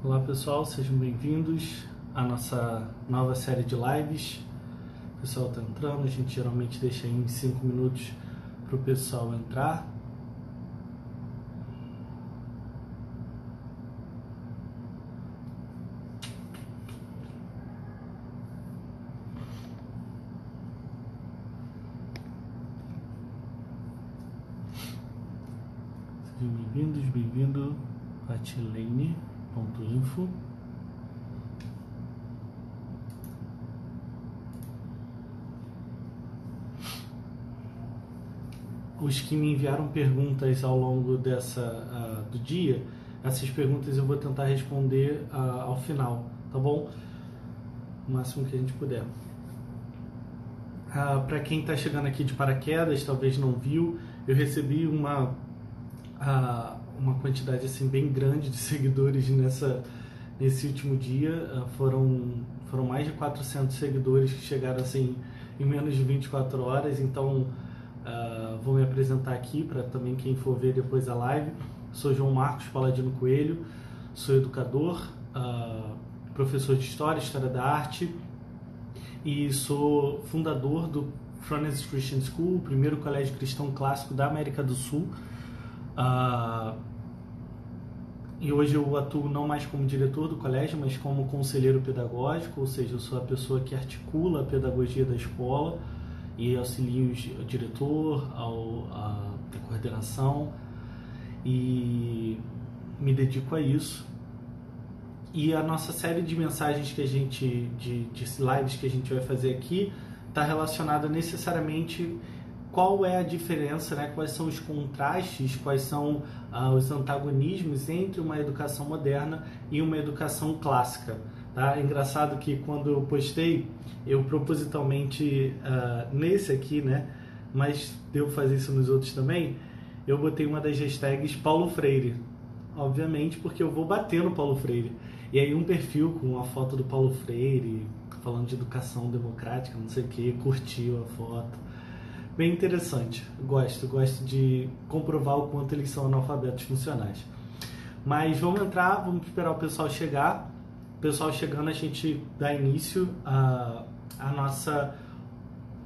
Olá pessoal, sejam bem-vindos à nossa nova série de lives. O pessoal está entrando, a gente geralmente deixa aí em 5 minutos para o pessoal entrar. Sejam bem-vindos, bem-vindo a Tilene.info. Os que me enviaram perguntas ao longo do dia, essas perguntas eu vou tentar responder ao final, tá bom? O máximo que a gente puder. Para quem está chegando aqui de paraquedas, talvez não viu, eu recebi uma quantidade assim bem grande de seguidores nesse último dia. Foram mais de 400 seguidores que chegaram assim em menos de 24 horas, então vou me apresentar aqui para também quem for ver depois a live. Sou João Marcos Paladino Coelho, sou educador, professor de História da Arte e sou fundador do Phronesis Christian School, o primeiro colégio cristão clássico da América do Sul. E hoje eu atuo não mais como diretor do colégio, mas como conselheiro pedagógico, ou seja, eu sou a pessoa que articula a pedagogia da escola e auxilio o diretor, a coordenação, e me dedico a isso. E a nossa série de mensagens de lives que a gente vai fazer aqui está relacionada necessariamente qual é a diferença, né? Quais são os contrastes, quais são os antagonismos entre uma educação moderna e uma educação clássica. Tá? É engraçado que quando eu postei, eu propositalmente, nesse aqui, né? Mas devo fazer isso nos outros também, eu botei uma das hashtags Paulo Freire, obviamente porque eu vou bater no Paulo Freire. E aí um perfil com uma foto do Paulo Freire, falando de educação democrática, não sei o que, curtiu a foto. Bem interessante, gosto de comprovar o quanto eles são analfabetos funcionais. Mas vamos entrar, vamos esperar o pessoal chegar. O pessoal chegando, a gente dá início a nossa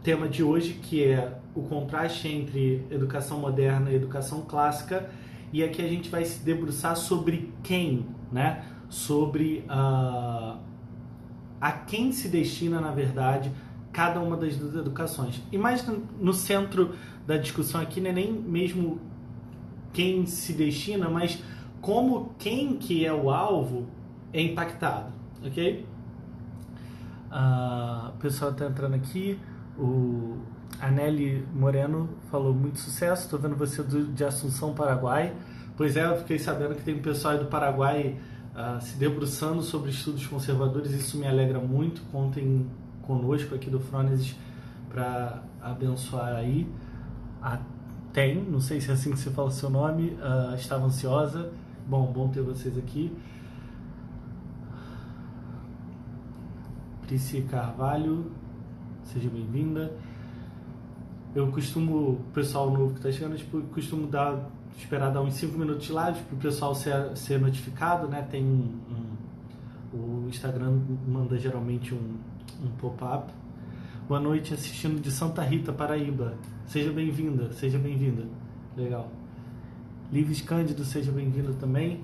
tema de hoje, que é o contraste entre educação moderna e educação clássica. E aqui a gente vai se debruçar sobre quem, né? Sobre a quem se destina, na verdade, cada uma das duas educações. E mais no centro da discussão aqui não é nem mesmo quem se destina, mas como quem que é o alvo é impactado, ok? O pessoal está entrando aqui. A Nelly Moreno falou muito sucesso, estou vendo você de Assunção, Paraguai. Pois é, eu fiquei sabendo que tem um pessoal aí do Paraguai se debruçando sobre estudos conservadores, isso me alegra muito. Contem conosco aqui do Phronesis para abençoar aí. Não sei se é assim que você fala o seu nome, estava ansiosa. Bom ter vocês aqui. Prisci Carvalho, seja bem-vinda. O pessoal novo que está chegando, costumo esperar dar uns 5 minutos de live para o pessoal ser notificado, né? O Instagram manda geralmente um pop-up. Boa noite, assistindo de Santa Rita, Paraíba. Seja bem-vinda, seja bem-vinda. Legal. Lives Cândido, seja bem-vindo também.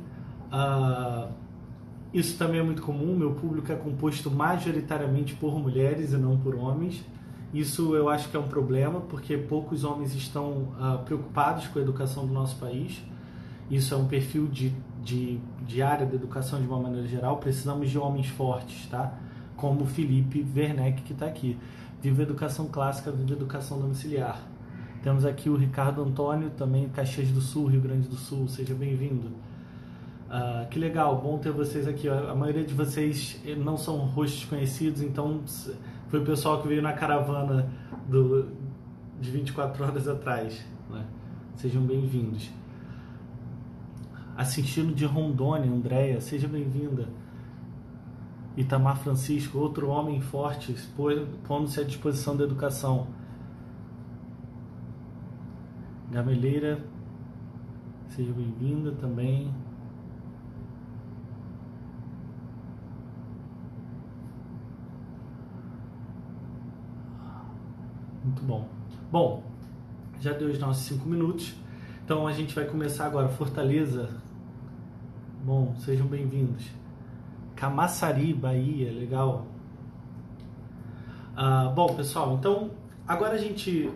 Isso também é muito comum. Meu público é composto majoritariamente por mulheres e não por homens. Isso eu acho que é um problema, porque poucos homens estão preocupados com a educação do nosso país. Isso é um perfil de área da educação de uma maneira geral. Precisamos de homens fortes, tá? Como o Felipe Werneck, que está aqui. Viva a educação clássica, viva a educação domiciliar. Temos aqui o Ricardo Antônio, também Caxias do Sul, Rio Grande do Sul. Seja bem-vindo. Que legal, bom ter vocês aqui. A maioria de vocês não são rostos conhecidos, então foi o pessoal que veio na caravana de 24 horas atrás, né? Sejam bem-vindos. Assistindo de Rondônia, Andréia, seja bem-vinda. Itamar Francisco, outro homem forte, pondo-se à disposição da educação. Gameleira, seja bem-vinda também. Muito bom. Bom, já deu os nossos 5 minutos, então a gente vai começar agora. Fortaleza, bom, sejam bem-vindos. Camaçari, Bahia, legal. Bom, pessoal, então agora a gente...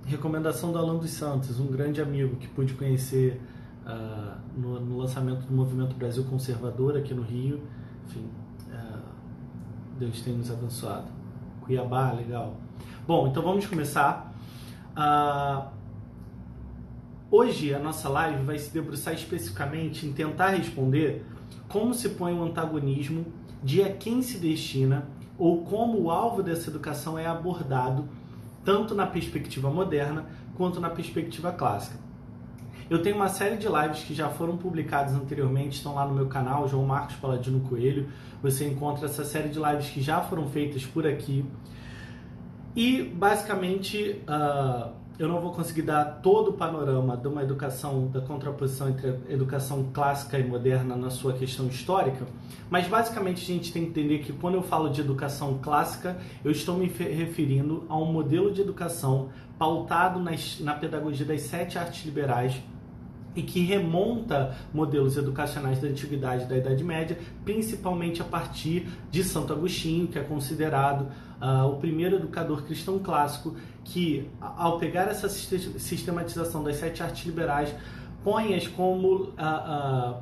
recomendação do Alan dos Santos, um grande amigo que pude conhecer no lançamento do Movimento Brasil Conservador aqui no Rio. Enfim, Deus tem nos abençoado. Cuiabá, legal. Bom, então vamos começar. Hoje a nossa live vai se debruçar especificamente em tentar responder como se põe um antagonismo de a quem se destina ou como o alvo dessa educação é abordado tanto na perspectiva moderna quanto na perspectiva clássica. Eu tenho uma série de lives que já foram publicadas anteriormente, estão lá no meu canal, João Marcos Paladino Coelho. Você encontra essa série de lives que já foram feitas por aqui. E, basicamente, eu não vou conseguir dar todo o panorama de uma educação, da contraposição entre a educação clássica e moderna na sua questão histórica, mas, basicamente, a gente tem que entender que, quando eu falo de educação clássica, eu estou me referindo a um modelo de educação pautado na pedagogia das 7 artes liberais, e que remonta modelos educacionais da Antiguidade e da Idade Média, principalmente a partir de Santo Agostinho, que é considerado o primeiro educador cristão clássico, que, ao pegar essa sistematização das 7 artes liberais, põe-as como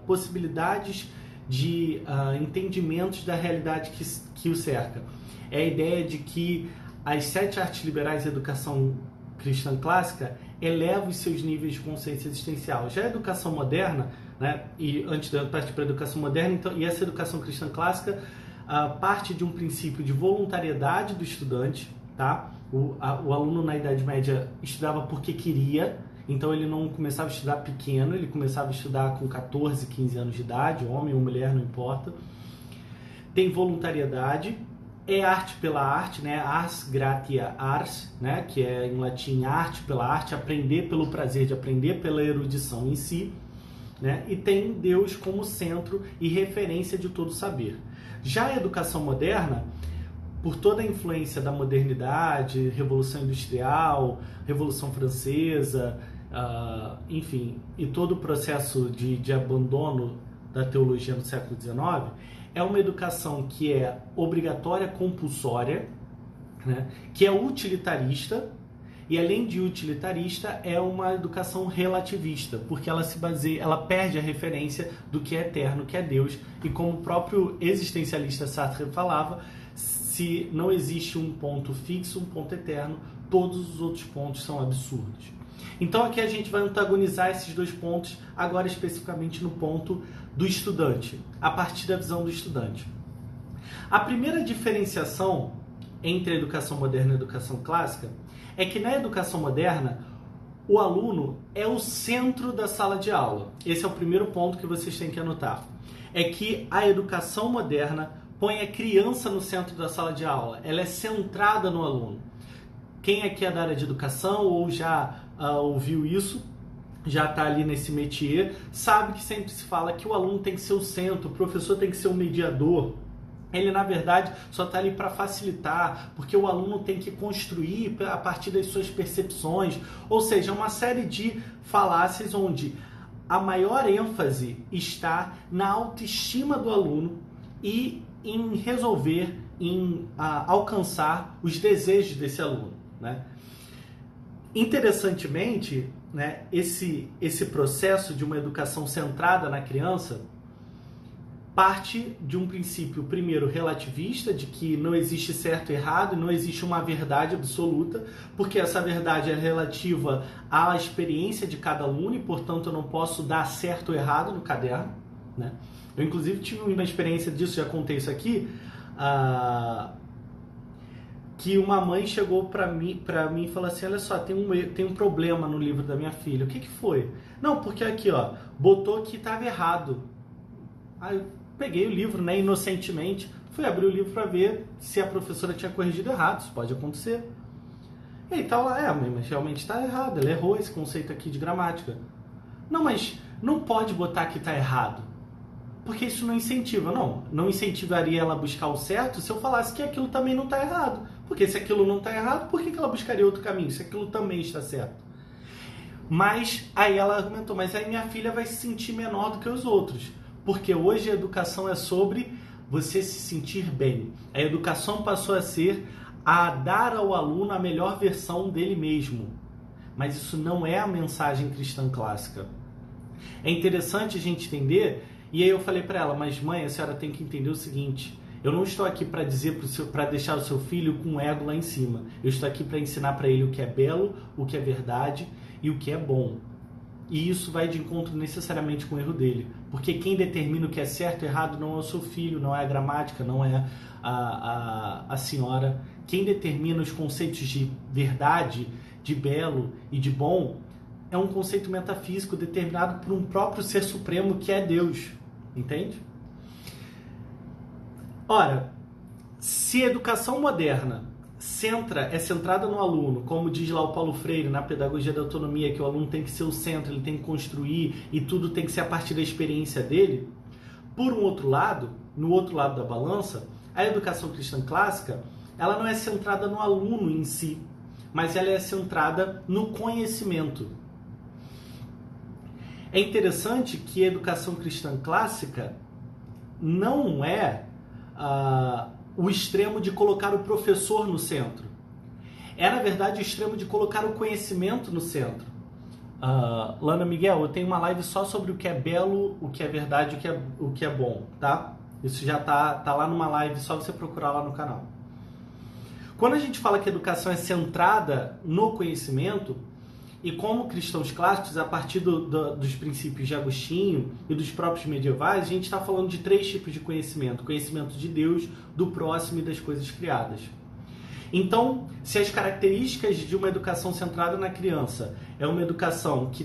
possibilidades de entendimentos da realidade que o cerca. É a ideia de que as 7 artes liberais e a educação cristã clássica eleva os seus níveis de consciência existencial. Já a educação moderna, né, e antes de partir para a educação moderna, então, e essa educação cristã clássica parte de um princípio de voluntariedade do estudante, tá? O aluno na Idade Média estudava porque queria, então ele não começava a estudar pequeno, ele começava a estudar com 14, 15 anos de idade, homem ou mulher, não importa. Tem voluntariedade. É arte pela arte, né? Ars gratia ars, né? Que é em latim arte pela arte, aprender pelo prazer de aprender, pela erudição em si, né? E tem Deus como centro e referência de todo saber. Já a educação moderna, por toda a influência da modernidade, Revolução Industrial, Revolução Francesa, enfim, e todo o processo de abandono da teologia no século XIX, é uma educação que é obrigatória, compulsória, né? Que é utilitarista, e além de utilitarista, é uma educação relativista, porque ela se baseia, ela perde a referência do que é eterno, que é Deus, e como o próprio existencialista Sartre falava, se não existe um ponto fixo, um ponto eterno, todos os outros pontos são absurdos. Então aqui a gente vai antagonizar esses dois pontos, agora especificamente no ponto do estudante, a partir da visão do estudante. A primeira diferenciação entre a educação moderna e a educação clássica é que na educação moderna o aluno é o centro da sala de aula. Esse é o primeiro ponto que vocês têm que anotar. É que a educação moderna põe a criança no centro da sala de aula, ela é centrada no aluno. Quem aqui é da área de educação ou já ouviu isso, já está ali nesse métier, sabe que sempre se fala que o aluno tem que ser o centro, o professor tem que ser o mediador. Ele, na verdade, só está ali para facilitar, porque o aluno tem que construir a partir das suas percepções. Ou seja, uma série de falácias onde a maior ênfase está na autoestima do aluno e em resolver, em alcançar os desejos desse aluno, né? Interessantemente, né, esse processo de uma educação centrada na criança parte de um princípio, primeiro, relativista, de que não existe certo e errado, não existe uma verdade absoluta, porque essa verdade é relativa à experiência de cada aluno e, portanto, eu não posso dar certo ou errado no caderno, né? Eu, inclusive, tive uma experiência disso, já contei isso aqui, que uma mãe chegou para mim e falou assim, olha só, tem um problema no livro da minha filha. O que foi? Não, porque aqui, ó, botou que estava errado. Aí eu peguei o livro, né, inocentemente, fui abrir o livro para ver se a professora tinha corrigido errado, isso pode acontecer. Ele tá lá, mas realmente está errado, ela errou esse conceito aqui de gramática. Não, mas não pode botar que está errado, porque isso não incentiva. Não incentivaria ela a buscar o certo se eu falasse que aquilo também não está errado. Porque se aquilo não está errado, por que ela buscaria outro caminho, se aquilo também está certo? Mas aí ela argumentou, mas aí minha filha vai se sentir menor do que os outros, porque hoje a educação é sobre você se sentir bem. A educação passou a ser a dar ao aluno a melhor versão dele mesmo. Mas isso não é a mensagem cristã clássica. É interessante a gente entender, e aí eu falei para ela, mas mãe, a senhora tem que entender o seguinte, eu não estou aqui para dizer para deixar o seu filho com o ego lá em cima. Eu estou aqui para ensinar para ele o que é belo, o que é verdade e o que é bom. E isso vai de encontro necessariamente com o erro dele. Porque quem determina o que é certo e errado não é o seu filho, não é a gramática, não é a senhora. Quem determina os conceitos de verdade, de belo e de bom é um conceito metafísico determinado por um próprio ser supremo que é Deus. Entende? Ora, se a educação moderna é centrada no aluno, como diz lá o Paulo Freire na Pedagogia da Autonomia, que o aluno tem que ser o centro, ele tem que construir e tudo tem que ser a partir da experiência dele, por um outro lado, no outro lado da balança, a educação cristã clássica, ela não é centrada no aluno em si, mas ela é centrada no conhecimento. É interessante que a educação cristã clássica não é o extremo de colocar o professor no centro. É, na verdade, o extremo de colocar o conhecimento no centro. Lana Miguel, eu tenho uma live só sobre o que é belo, o que é verdade, o que é bom, tá? Isso já tá lá numa live, só você procurar lá no canal. Quando a gente fala que a educação é centrada no conhecimento, e como cristãos clássicos, a partir dos princípios de Agostinho e dos próprios medievais, a gente está falando de 3 tipos de conhecimento. Conhecimento de Deus, do próximo e das coisas criadas. Então, se as características de uma educação centrada na criança é uma educação que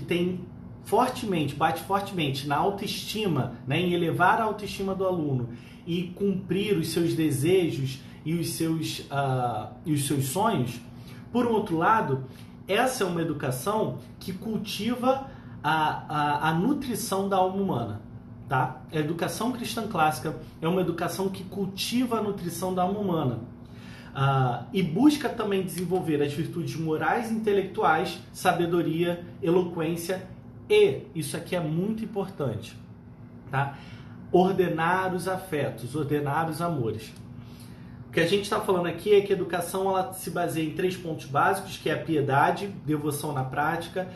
bate fortemente na autoestima, né, em elevar a autoestima do aluno e cumprir os seus desejos e os seus sonhos, por outro lado, essa é uma educação que cultiva a nutrição da alma humana. Tá? A educação cristã clássica é uma educação que cultiva a nutrição da alma humana. E busca também desenvolver as virtudes morais e intelectuais, sabedoria, eloquência e, isso aqui é muito importante, tá? Ordenar os afetos, ordenar os amores. O que a gente está falando aqui é que a educação ela se baseia em 3 pontos básicos, que é a piedade, devoção na prática,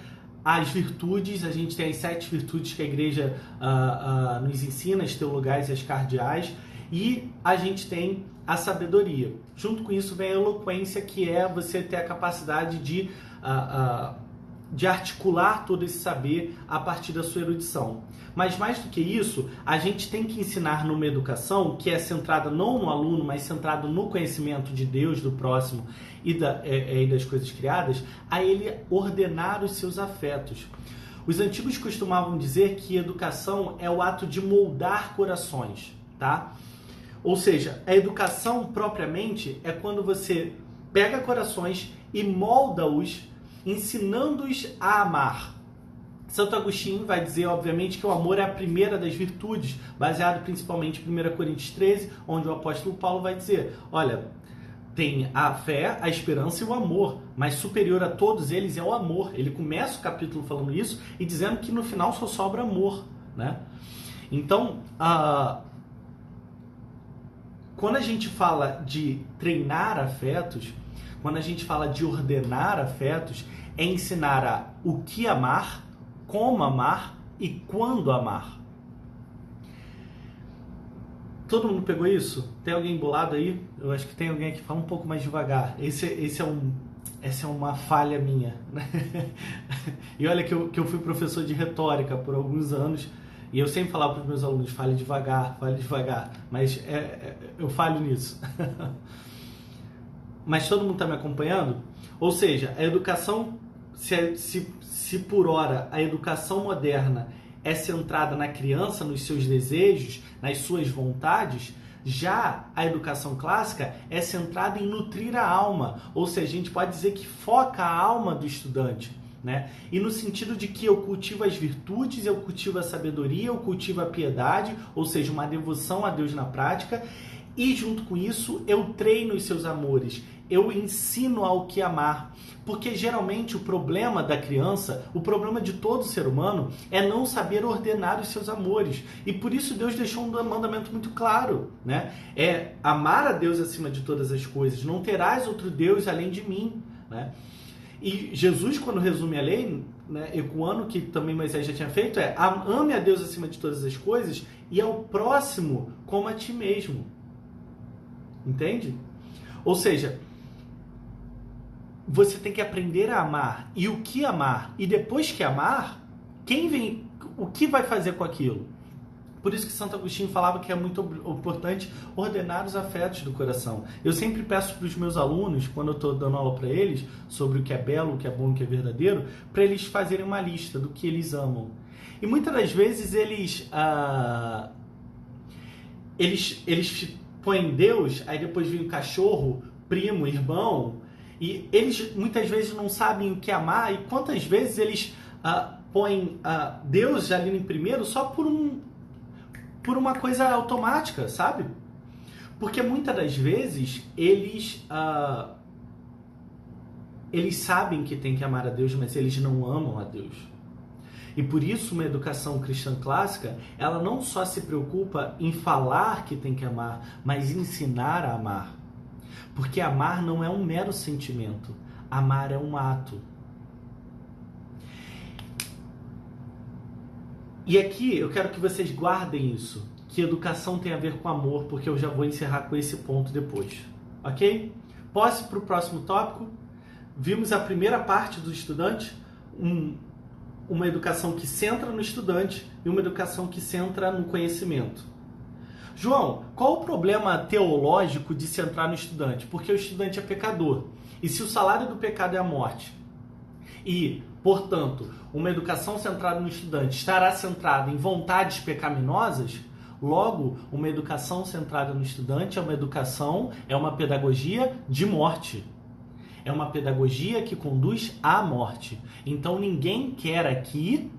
as virtudes, a gente tem as 7 virtudes que a igreja nos ensina, as teologais e as cardeais, e a gente tem a sabedoria. Junto com isso vem a eloquência, que é você ter a capacidade de articular todo esse saber a partir da sua erudição. Mas mais do que isso, a gente tem que ensinar numa educação que é centrada não no aluno, mas centrada no conhecimento de Deus, do próximo e das coisas criadas, a ele ordenar os seus afetos. Os antigos costumavam dizer que educação é o ato de moldar corações, tá? Ou seja, a educação propriamente é quando você pega corações e molda-os, ensinando-os a amar. Santo Agostinho vai dizer, obviamente, que o amor é a primeira das virtudes, baseado principalmente em 1 Coríntios 13, onde o apóstolo Paulo vai dizer, olha, tem a fé, a esperança e o amor, mas superior a todos eles é o amor. Ele começa o capítulo falando isso e dizendo que no final só sobra amor, né? Então, quando a gente fala de treinar afetos, quando a gente fala de ordenar afetos, é ensinar o que amar, como amar e quando amar. Todo mundo pegou isso? Tem alguém embolado aí? Eu acho que tem alguém que fala um pouco mais devagar. Essa é uma falha minha. E olha que eu fui professor de retórica por alguns anos e eu sempre falava para os meus alunos, fale devagar, mas eu falho nisso. Mas todo mundo está me acompanhando? Ou seja, a educação, se por ora a educação moderna é centrada na criança, nos seus desejos, nas suas vontades, Já a educação clássica é centrada em nutrir a alma, ou seja, a gente pode dizer que foca a alma do estudante, né? E no sentido de que eu cultivo as virtudes, eu cultivo a sabedoria, eu cultivo a piedade, ou seja, uma devoção a Deus na prática, e junto com isso eu treino os seus amores, eu ensino ao que amar. Porque geralmente o problema da criança, o problema de todo ser humano, é não saber ordenar os seus amores. E por isso Deus deixou um mandamento muito claro, né? É amar a Deus acima de todas as coisas, não terás outro Deus além de mim, né? E Jesus, quando resume a lei, né, ecoando o que também Moisés já tinha feito, é ame a Deus acima de todas as coisas e ao próximo como a ti mesmo. Entende? Ou seja, você tem que aprender a amar. E o que amar? E depois que amar, quem vem, o que vai fazer com aquilo? Por isso que Santo Agostinho falava que é muito importante ordenar os afetos do coração. Eu sempre peço para os meus alunos, quando eu estou dando aula para eles, sobre o que é belo, o que é bom, o que é verdadeiro, para eles fazerem uma lista do que eles amam. E muitas das vezes eles põem Deus, aí depois vem o cachorro, primo, irmão, e eles muitas vezes não sabem o que amar, e quantas vezes eles põem Deus ali em primeiro só por uma coisa automática, sabe? Porque muitas das vezes eles sabem que tem que amar a Deus, mas eles não amam a Deus. E por isso uma educação cristã clássica, ela não só se preocupa em falar que tem que amar, mas ensinar a amar. Porque amar não é um mero sentimento, amar é um ato. E aqui eu quero que vocês guardem isso, que educação tem a ver com amor, porque eu já vou encerrar com esse ponto depois, ok? Posso ir para o próximo tópico? Vimos a primeira parte do estudante, uma educação que centra no estudante e uma educação que centra no conhecimento. João, qual o problema teológico de centrar no estudante? Porque o estudante é pecador. E se o salário do pecado é a morte, e, portanto, uma educação centrada no estudante estará centrada em vontades pecaminosas, logo, uma educação centrada no estudante é uma pedagogia de morte. É uma pedagogia que conduz à morte. Então ninguém quer aqui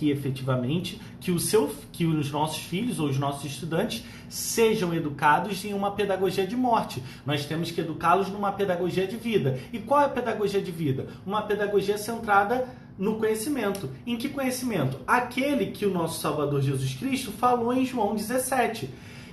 efetivamente que os nossos filhos ou os nossos estudantes sejam educados em uma pedagogia de morte. Nós temos que educá-los numa pedagogia de vida. E qual é a pedagogia de vida? Uma pedagogia centrada no conhecimento. Em que conhecimento? Aquele que o nosso Salvador Jesus Cristo falou em João 17.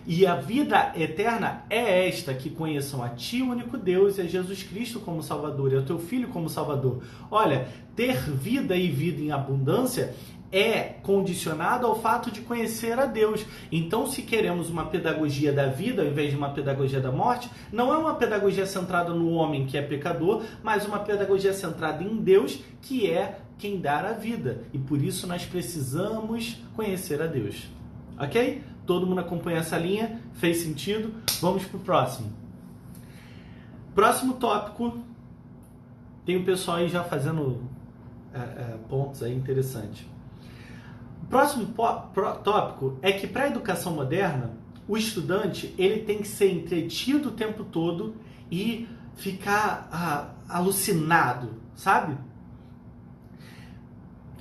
E a vida eterna é esta, que conheçam a Ti, o único Deus, e a Jesus Cristo como Salvador, e ao Teu Filho como Salvador. Olha, ter vida e vida em abundância é condicionado ao fato de conhecer a Deus. Então, se queremos uma pedagogia da vida ao invés de uma pedagogia da morte, não é uma pedagogia centrada no homem que é pecador, mas uma pedagogia centrada em Deus, que é quem dá a vida. E por isso nós precisamos conhecer a Deus. Ok? Todo mundo acompanha essa linha? Fez sentido? Vamos para o próximo. Próximo tópico. Tem um pessoal aí já fazendo pontos aí interessantes. O próximo tópico é que para a educação moderna, o estudante ele tem que ser entretido o tempo todo e ficar alucinado, sabe?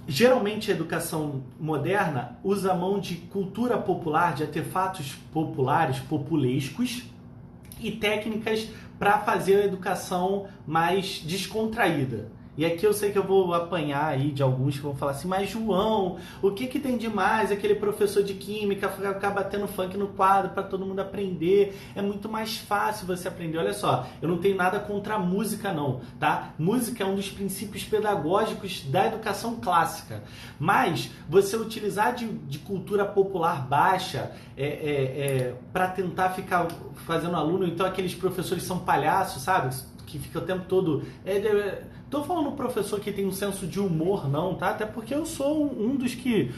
Geralmente a educação moderna usa a mão de cultura popular, de artefatos populares, populescos e técnicas para fazer a educação mais descontraída. E aqui eu sei que eu vou apanhar aí de alguns que vão falar assim, mas João, o que tem de mais aquele professor de química ficar batendo funk no quadro para todo mundo aprender? É muito mais fácil você aprender. Olha só, eu não tenho nada contra a música não, tá? Música é um dos princípios pedagógicos da educação clássica. Mas você utilizar de cultura popular baixa para tentar ficar fazendo aluno, então aqueles professores são palhaços, sabe? Que fica o tempo todo... Tô falando um professor que tem um senso de humor, não, tá? Até porque eu sou um dos que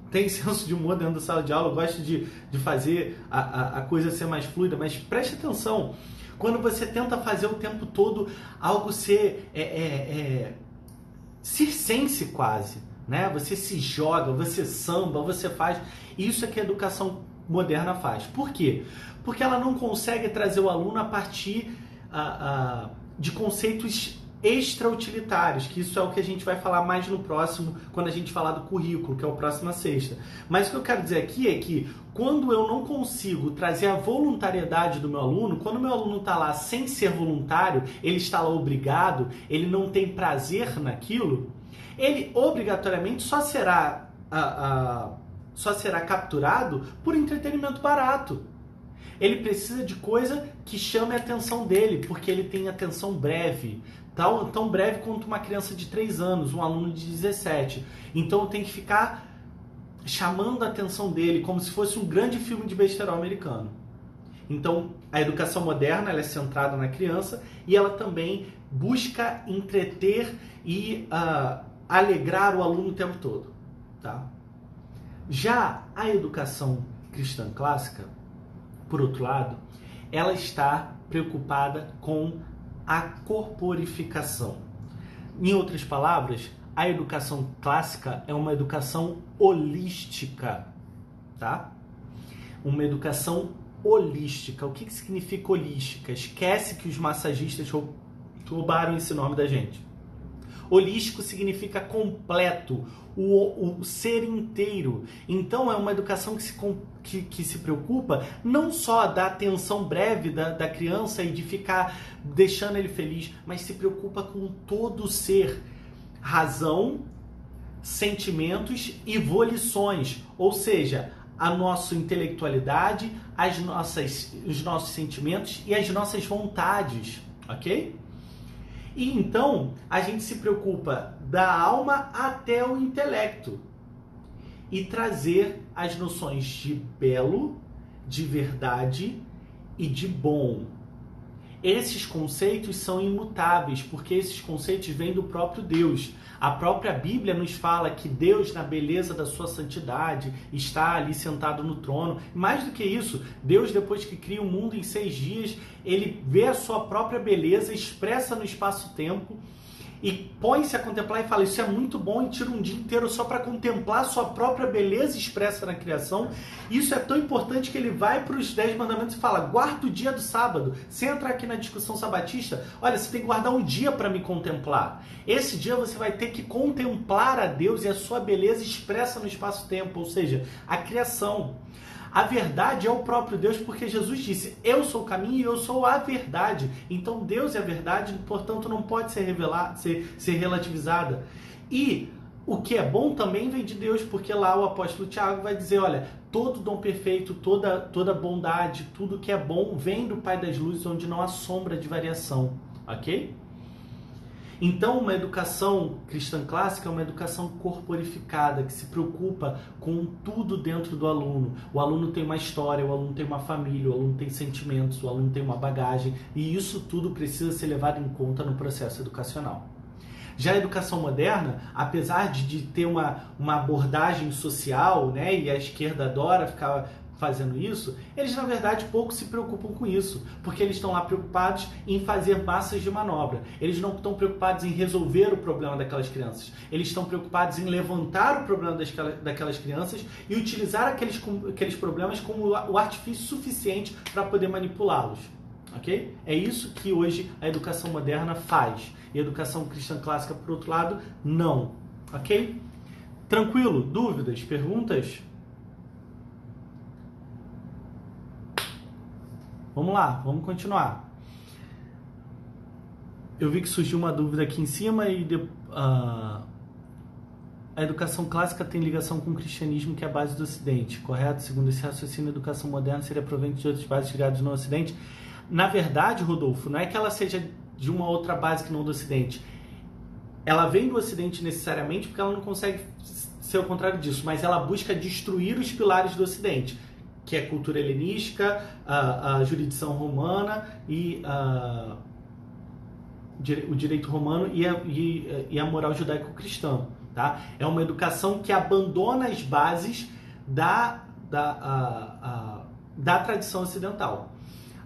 tem senso de humor dentro da sala de aula, eu gosto de fazer a coisa ser mais fluida, mas preste atenção, quando você tenta fazer o tempo todo algo ser circense quase, né? Você se joga, você samba, você faz... Isso é que a educação moderna faz. Por quê? Porque ela não consegue trazer o aluno a partir de conceitos extra-utilitários, que isso é o que a gente vai falar mais no próximo, quando a gente falar do currículo, que é o próxima sexta. Mas o que eu quero dizer aqui é que quando eu não consigo trazer a voluntariedade do meu aluno, quando o meu aluno está lá sem ser voluntário, ele está lá obrigado, ele não tem prazer naquilo, ele obrigatoriamente só será capturado por entretenimento barato. Ele precisa de coisa que chame a atenção dele, porque ele tem atenção breve. Tão breve quanto uma criança de 3 anos, um aluno de 17. Então eu tenho que ficar chamando a atenção dele, como se fosse um grande filme de besterol americano. Então a educação moderna ela é centrada na criança e ela também busca entreter e alegrar o aluno o tempo todo. Tá? Já a educação cristã clássica, por outro lado, ela está preocupada com a corporificação. Em outras palavras, a educação clássica é uma educação holística, tá? Uma educação holística. O que significa holística? Esquece que os massagistas roubaram esse nome da gente. Holístico significa completo, o ser inteiro. Então é uma educação que se preocupa não só da atenção breve da criança e de ficar deixando ele feliz, mas se preocupa com todo o ser, razão, sentimentos e volições, ou seja, a nossa intelectualidade, os nossos sentimentos e as nossas vontades, ok? E então a gente se preocupa da alma até o intelecto e trazer as noções de belo, de verdade e de bom. Esses conceitos são imutáveis, porque esses conceitos vêm do próprio Deus. A própria Bíblia nos fala que Deus, na beleza da sua santidade, está ali sentado no trono. Mais do que isso, Deus, depois que cria o mundo em 6 dias, ele vê a sua própria beleza expressa no espaço-tempo e põe-se a contemplar e fala, isso é muito bom, e tira um dia inteiro só para contemplar a sua própria beleza expressa na criação. Isso é tão importante que ele vai para os 10 mandamentos e fala, guarda o dia do sábado. Sem entrar aqui na discussão sabatista, olha, você tem que guardar um dia para me contemplar. Esse dia você vai ter que contemplar a Deus e a sua beleza expressa no espaço-tempo, ou seja, a criação. A verdade é o próprio Deus, porque Jesus disse, eu sou o caminho e eu sou a verdade. Então Deus é a verdade, portanto não pode ser revelada, ser relativizada. E o que é bom também vem de Deus, porque lá o apóstolo Tiago vai dizer, olha, todo dom perfeito, toda bondade, tudo que é bom vem do Pai das Luzes, onde não há sombra de variação, ok? Então, uma educação cristã clássica é uma educação corporificada, que se preocupa com tudo dentro do aluno. O aluno tem uma história, o aluno tem uma família, o aluno tem sentimentos, o aluno tem uma bagagem, e isso tudo precisa ser levado em conta no processo educacional. Já a educação moderna, apesar de ter uma abordagem social, né, e a esquerda adora ficar fazendo isso, eles na verdade pouco se preocupam com isso, porque eles estão lá preocupados em fazer massas de manobra. Eles não estão preocupados em resolver o problema daquelas crianças. Eles estão preocupados em levantar o problema daquelas crianças e utilizar aqueles problemas como o artifício suficiente para poder manipulá-los. Ok? É isso que hoje a educação moderna faz. E a educação cristã clássica, por outro lado, não. Ok? Tranquilo? Dúvidas? Perguntas? Vamos lá, vamos continuar. Eu vi que surgiu uma dúvida aqui em cima e a educação clássica tem ligação com o cristianismo, que é a base do Ocidente, correto? Segundo esse raciocínio, a educação moderna seria proveniente de outras bases ligadas no Ocidente. Na verdade, Rodolfo, não é que ela seja de uma outra base que não do Ocidente. Ela vem do Ocidente necessariamente porque ela não consegue ser o contrário disso, mas ela busca destruir os pilares do Ocidente, que é a cultura helenística, a jurisdição romana e o direito romano e a moral judaico-cristã. Tá? É uma educação que abandona as bases da tradição ocidental.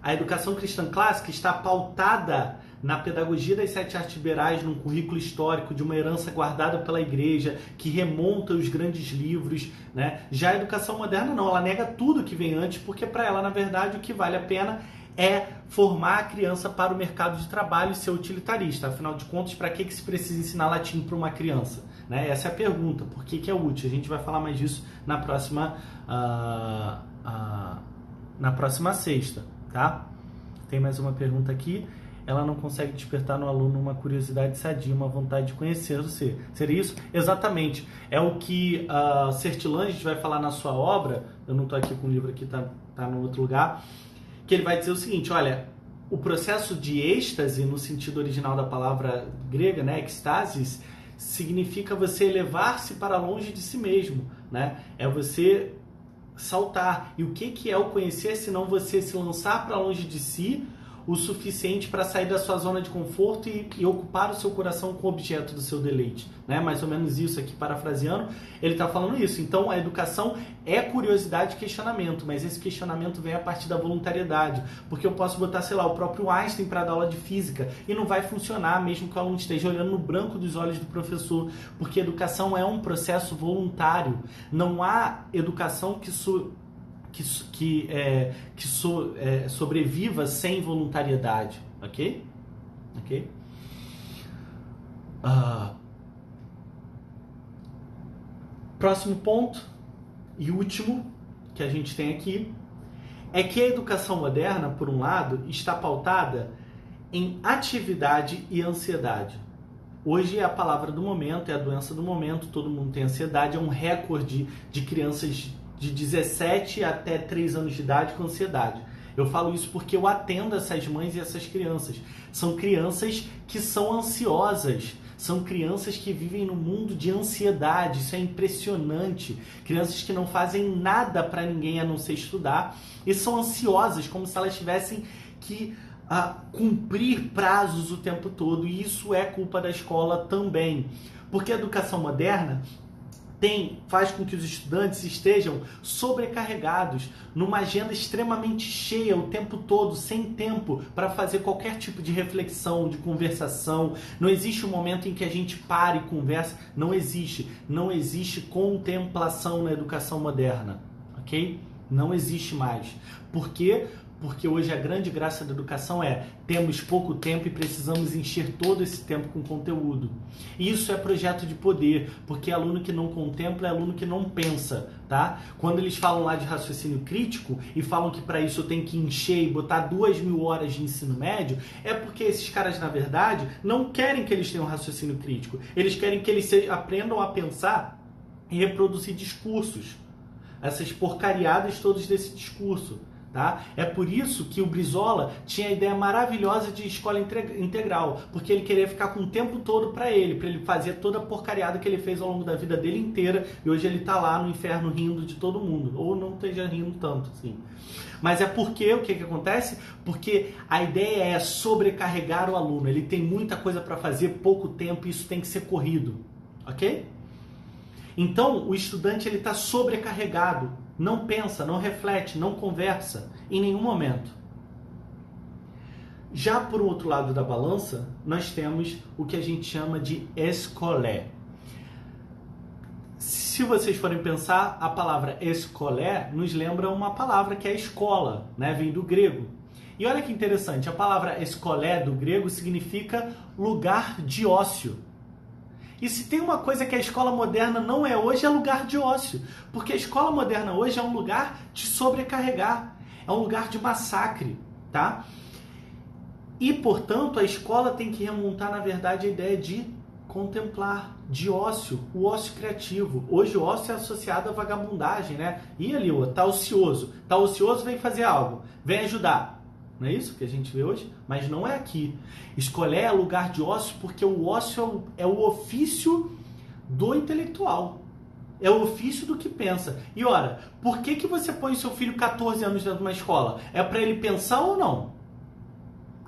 A educação cristã clássica está pautada na pedagogia das 7 artes liberais, num currículo histórico de uma herança guardada pela igreja, que remonta os grandes livros, né? Já a educação moderna não, ela nega tudo que vem antes, porque para ela, na verdade, o que vale a pena é formar a criança para o mercado de trabalho e ser utilitarista. Afinal de contas, para que se precisa ensinar latim para uma criança? Né? Essa é a pergunta. Por que é útil? A gente vai falar mais disso na próxima sexta, tá? Tem mais uma pergunta aqui. Ela não consegue despertar no aluno uma curiosidade sadia, uma vontade de conhecer você. Seria isso? Exatamente. É o que Sertilanges vai falar na sua obra. Eu não estou aqui com o livro, aqui tá no outro lugar. Que ele vai dizer o seguinte, olha, o processo de êxtase, no sentido original da palavra grega, né, ecstasis, significa você elevar-se para longe de si mesmo, né? É você saltar. E o que é o conhecer, senão você se lançar para longe de si, o suficiente para sair da sua zona de conforto e ocupar o seu coração com o objeto do seu deleite, né? Mais ou menos isso aqui, parafraseando, ele está falando isso. Então, a educação é curiosidade e questionamento, mas esse questionamento vem a partir da voluntariedade, porque eu posso botar, sei lá, o próprio Einstein para dar aula de física e não vai funcionar mesmo que o aluno esteja olhando no branco dos olhos do professor, porque educação é um processo voluntário. Não há educação que sobreviva sem voluntariedade, ok? Ok? Próximo ponto e último que a gente tem aqui é que a educação moderna, por um lado, está pautada em atividade e ansiedade. Hoje é a palavra do momento, é a doença do momento, todo mundo tem ansiedade, é um recorde de crianças de 17 até 3 anos de idade com ansiedade. Eu falo isso porque eu atendo essas mães e essas crianças. São crianças que são ansiosas, são crianças que vivem num mundo de ansiedade, isso é impressionante. Crianças que não fazem nada para ninguém a não ser estudar e são ansiosas, como se elas tivessem que cumprir prazos o tempo todo, e isso é culpa da escola também. Porque a educação moderna faz com que os estudantes estejam sobrecarregados, numa agenda extremamente cheia o tempo todo, sem tempo para fazer qualquer tipo de reflexão, de conversação. Não existe um momento em que a gente pare e conversa. Não existe. Não existe contemplação na educação moderna, ok? Não existe mais. Por quê? Porque hoje a grande graça da educação temos pouco tempo e precisamos encher todo esse tempo com conteúdo. E isso é projeto de poder, porque aluno que não contempla é aluno que não pensa, tá? Quando eles falam lá de raciocínio crítico e falam que para isso eu tenho que encher e botar 2.000 horas de ensino médio, é porque esses caras, na verdade, não querem que eles tenham raciocínio crítico. Eles querem que eles aprendam a pensar e reproduzir discursos. Essas porcariadas todas desse discurso. Tá? É por isso que o Brizola tinha a ideia maravilhosa de escola integral, porque ele queria ficar com o tempo todo para ele fazer toda a porcariada que ele fez ao longo da vida dele inteira, e hoje ele tá lá no inferno rindo de todo mundo, ou não esteja rindo tanto, assim. Mas é porque, o que acontece? Porque a ideia é sobrecarregar o aluno, ele tem muita coisa para fazer, pouco tempo, e isso tem que ser corrido, ok? Então, o estudante ele está sobrecarregado, não pensa, não reflete, não conversa em nenhum momento. Já por outro lado da balança, nós temos o que a gente chama de escolé. Se vocês forem pensar, a palavra escolé nos lembra uma palavra que é escola, né? Vem do grego. E olha que interessante, a palavra escolé do grego significa lugar de ócio. E se tem uma coisa que a escola moderna não é hoje, é lugar de ócio. Porque a escola moderna hoje é um lugar de sobrecarregar, é um lugar de massacre, tá? E, portanto, a escola tem que remontar, na verdade, a ideia de contemplar, de ócio, o ócio criativo. Hoje o ócio é associado à vagabundagem, né? E ali, tá ocioso, vem fazer algo, vem ajudar. Não é isso que a gente vê hoje? Mas não é aqui. Escolher é lugar de ócio porque o ócio é o ofício do intelectual. É o ofício do que pensa. E ora, por que você põe seu filho 14 anos dentro de uma escola? É para ele pensar ou não?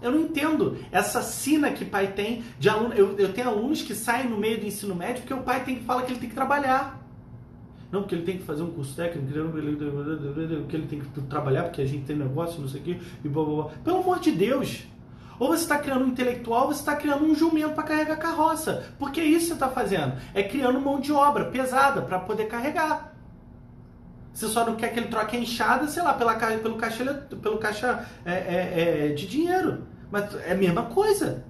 Eu não entendo essa sina que pai tem de aluno. Eu tenho alunos que saem no meio do ensino médio porque o pai fala que ele tem que trabalhar. Não, porque ele tem que fazer um curso técnico, que ele tem que trabalhar, porque a gente tem negócio, não sei o quê, e blá blá blá. Pelo amor de Deus! Ou você está criando um intelectual, ou você está criando um jumento para carregar a carroça. Porque é isso que você está fazendo. É criando mão de obra pesada para poder carregar. Você só não quer que ele troque a enxada, sei lá, pelo caixa de dinheiro. Mas é a mesma coisa.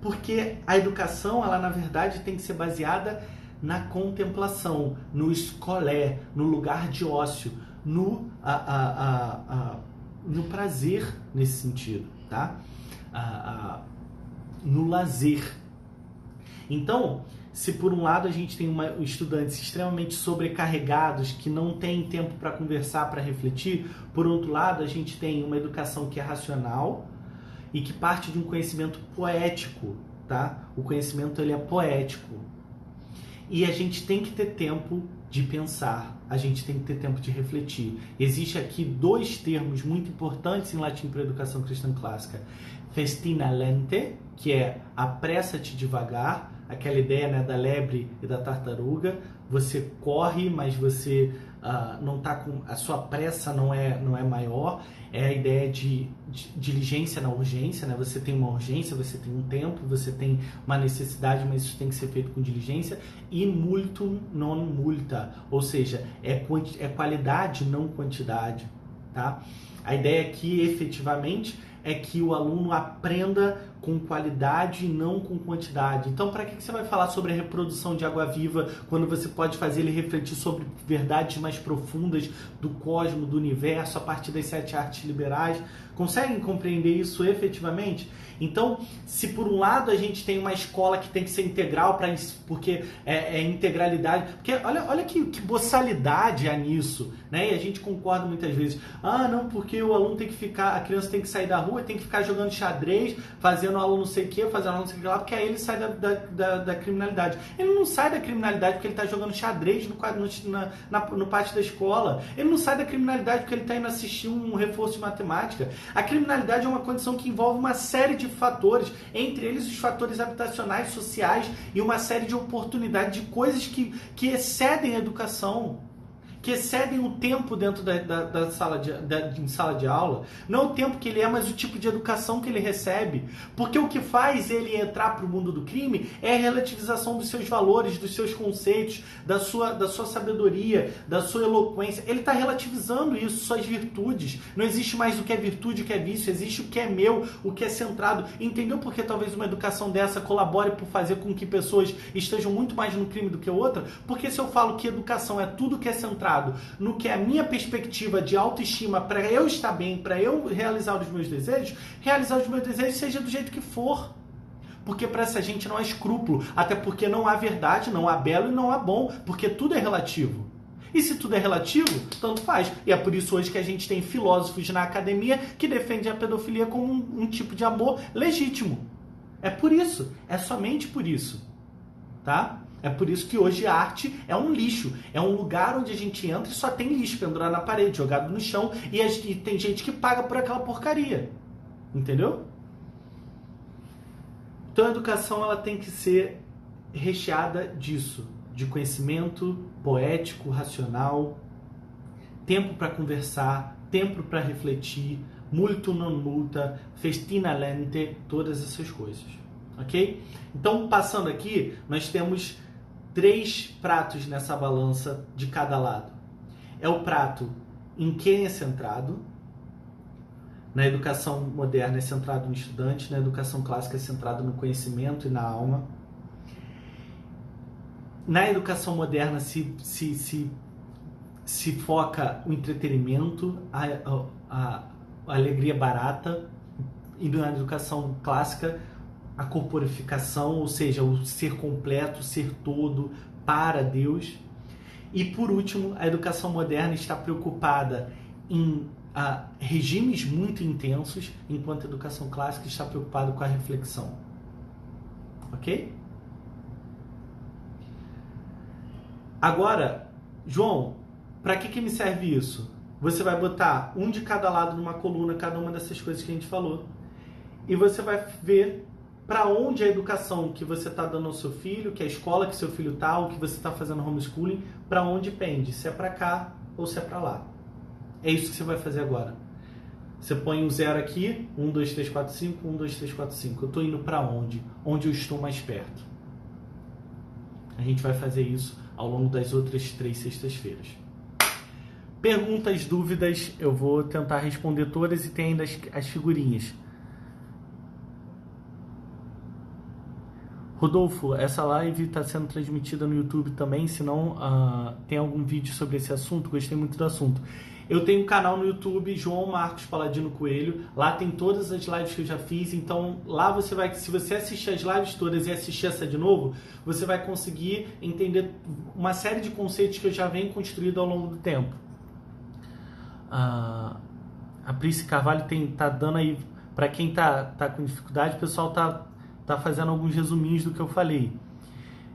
Porque a educação, ela na verdade tem que ser baseada na contemplação, no escolé, no lugar de ócio, no prazer nesse sentido, tá? No lazer. Então, se por um lado a gente tem estudantes extremamente sobrecarregados, que não têm tempo para conversar, para refletir, por outro lado a gente tem uma educação que é racional e que parte de um conhecimento poético, tá? O conhecimento ele é poético. E a gente tem que ter tempo de pensar, a gente tem que ter tempo de refletir. Existe aqui dois termos muito importantes em latim para a educação cristã clássica. Festina lente, que é apressa-te devagar, aquela ideia, né, da lebre e da tartaruga. Você corre, mas você não tá com... a sua pressa não é maior. É a ideia de diligência na urgência, né? Você tem uma urgência, você tem um tempo, você tem uma necessidade, mas isso tem que ser feito com diligência. E multum non multa, ou seja, é qualidade, não quantidade, tá? A ideia aqui, efetivamente, é que o aluno aprenda com qualidade e não com quantidade. Então, para que você vai falar sobre a reprodução de água viva quando você pode fazer ele refletir sobre verdades mais profundas do cosmos, do universo, a partir das 7 artes liberais? Conseguem compreender isso efetivamente? Então, se por um lado a gente tem uma escola que tem que ser integral, porque é integralidade, porque olha que boçalidade há nisso, né? E a gente concorda muitas vezes, não, porque o aluno tem que ficar, a criança tem que sair da rua, tem que ficar jogando xadrez, fazendo aula não sei o que, fazendo aula não sei o que lá, porque aí ele sai da criminalidade. Ele não sai da criminalidade porque ele está jogando xadrez no pátio da escola. Ele não sai da criminalidade porque ele está indo assistir um reforço de matemática. A criminalidade é uma condição que envolve uma série de fatores, entre eles os fatores habitacionais, sociais e uma série de oportunidades, de coisas que excedem a educação, que excedem o tempo dentro da sala de aula. Não o tempo que ele é, mas o tipo de educação que ele recebe. Porque o que faz ele entrar para o mundo do crime é a relativização dos seus valores, dos seus conceitos, da sua sabedoria, da sua eloquência. Ele está relativizando isso, suas virtudes. Não existe mais o que é virtude e o que é vício, existe o que é meu, o que é centrado. Entendeu por que talvez uma educação dessa colabore por fazer com que pessoas estejam muito mais no crime do que outra? Porque se eu falo que educação é tudo que é centrado no que é a minha perspectiva de autoestima para eu estar bem, para eu realizar os meus desejos seja do jeito que for. Porque para essa gente não há escrúpulo, até porque não há verdade, não há belo e não há bom, porque tudo é relativo. E se tudo é relativo, tanto faz. E é por isso hoje que a gente tem filósofos na academia que defendem a pedofilia como um tipo de amor legítimo. É por isso, é somente por isso, tá? É por isso que hoje a arte é um lixo, é um lugar onde a gente entra e só tem lixo pendurado na parede, jogado no chão, e tem gente que paga por aquela porcaria, entendeu? Então a educação ela tem que ser recheada disso, de conhecimento poético, racional, tempo para conversar, tempo para refletir, multum non multa, festina lente, todas essas coisas, ok? Então passando aqui, nós temos 3 pratos nessa balança de cada lado. É o prato em quem é centrado. Na educação moderna é centrado no estudante, na educação clássica é centrado no conhecimento e na alma. Na educação moderna se foca o entretenimento, a alegria barata, e na educação clássica a corporificação, ou seja, o ser completo, o ser todo para Deus. E por último, a educação moderna está preocupada em regimes muito intensos, enquanto a educação clássica está preocupada com a reflexão. Ok? Agora, João, para que me serve isso? Você vai botar um de cada lado numa coluna, cada uma dessas coisas que a gente falou, e você vai ver para onde a educação que você está dando ao seu filho, que a escola que seu filho está, ou que você está fazendo homeschooling, para onde pende, se é para cá ou se é para lá. É isso que você vai fazer agora. Você põe um 0 aqui, 1, 2, 3, 4, 5, 1, 2, 3, 4, 5. Eu estou indo para onde? Onde eu estou mais perto. A gente vai fazer isso ao longo das outras 3 sextas-feiras. Perguntas, dúvidas, eu vou tentar responder todas e tem ainda as figurinhas. Rodolfo, essa live está sendo transmitida no YouTube também, se não tem algum vídeo sobre esse assunto, gostei muito do assunto. Eu tenho um canal no YouTube, João Marcos Paladino Coelho, lá tem todas as lives que eu já fiz, então lá você vai, se você assistir as lives todas e assistir essa de novo, você vai conseguir entender uma série de conceitos que eu já venho construído ao longo do tempo. A Príncipe Carvalho tá dando aí, para quem tá com dificuldade, o pessoal tá fazendo alguns resuminhos do que eu falei.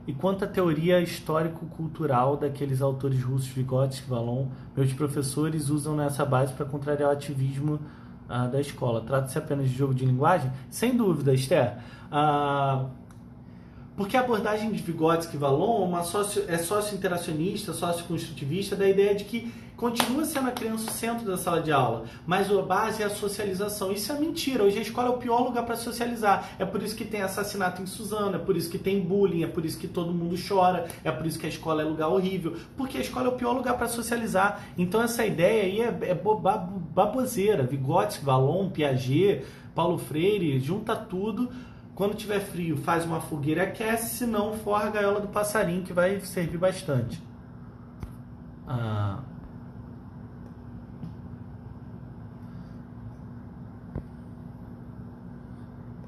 E quanto à teoria histórico-cultural daqueles autores russos, Vygotsky, Vallon, meus professores usam nessa base para contrariar o ativismo da escola. Trata-se apenas de jogo de linguagem? Sem dúvida, Esther. Porque a abordagem de Vygotsky e Vallon é sócio-interacionista, sócio-construtivista, da ideia de que continua sendo a criança o centro da sala de aula, mas a base é a socialização. Isso é mentira. Hoje a escola é o pior lugar para socializar. É por isso que tem assassinato em Suzano, é por isso que tem bullying, é por isso que todo mundo chora, é por isso que a escola é lugar horrível, porque a escola é o pior lugar para socializar. Então essa ideia aí é baboseira. Vygotsky, Vallon, Piaget, Paulo Freire, junta tudo. Quando tiver frio, faz uma fogueira e aquece, se não, forra a gaiola do passarinho, que vai servir bastante.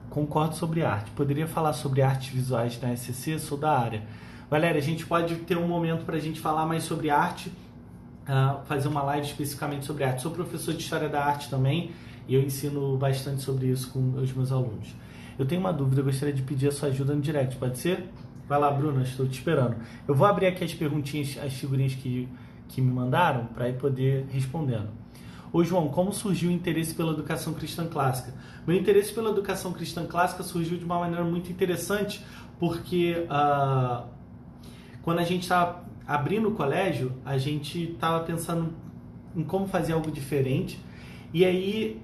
Concordo sobre arte. Poderia falar sobre artes visuais na SCC? Sou da área. Valéria, a gente pode ter um momento para a gente falar mais sobre arte, fazer uma live especificamente sobre arte. Sou professor de História da Arte também e eu ensino bastante sobre isso com os meus alunos. Eu tenho uma dúvida, eu gostaria de pedir a sua ajuda no direct, pode ser? Vai lá, Bruna, estou te esperando. Eu vou abrir aqui as perguntinhas, as figurinhas que me mandaram para ir poder respondendo. Ô João, como surgiu o interesse pela educação cristã clássica? Meu interesse pela educação cristã clássica surgiu de uma maneira muito interessante, porque quando a gente estava abrindo o colégio, a gente estava pensando em como fazer algo diferente. E aí